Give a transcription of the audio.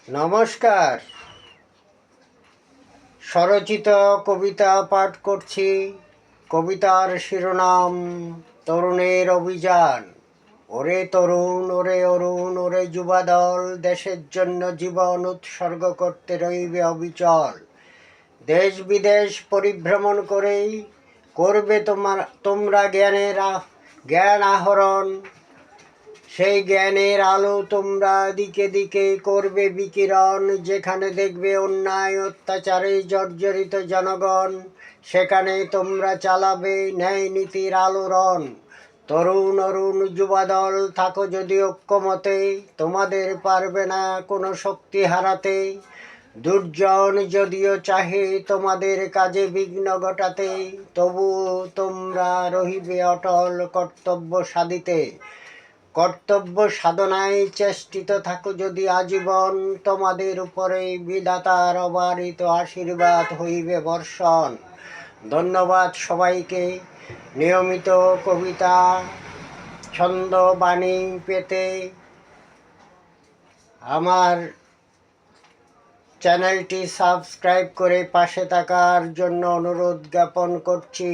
নমস্কার। স্বরচিত কবিতা পাঠ করছি। কবিতার শিরোনাম তরুণের অভিযান। ওরে তরুণ, ওরে অরুণ, ওরে যুবাদল, দেশের জন্য জীবন উৎসর্গ করতে রইবে অবিচল। দেশ বিদেশ পরিভ্রমণ করেই করবে তোমরা জ্ঞান আহরণ। সেই জ্ঞানের আলো তোমরা দিকে দিকে করবে বিকিরণ। যেখানে দেখবে অন্যায় অত্যাচারে জর্জরিত জনগণ, সেখানে তোমরা চালাবে ন্যায় নীতির আলোড়ন। তরুণ অরুণ যুবাদল, থাকো যদি ঐক্যমতে, তোমাদের পারবে না কোনো শক্তি হারাতে। দুর্জন যদিও চাহে তোমাদের কাজে বিঘ্ন ঘটাতে, তবুও তোমরা রহিবে অটল কর্তব্য সাধিতে। কর্তব্য সাধনায় চেষ্টিত থাকো যদি আজীবন, তোমাদের উপরে বিধাতার অবারিত আশীর্বাদ হইবে বর্ষণ। ধন্যবাদ সবাইকে। নিয়মিত কবিতা, ছন্দ, বাণী পেতে আমার চ্যানেলটি সাবস্ক্রাইব করে পাশে থাকার জন্য অনুরোধ জ্ঞাপন করছি।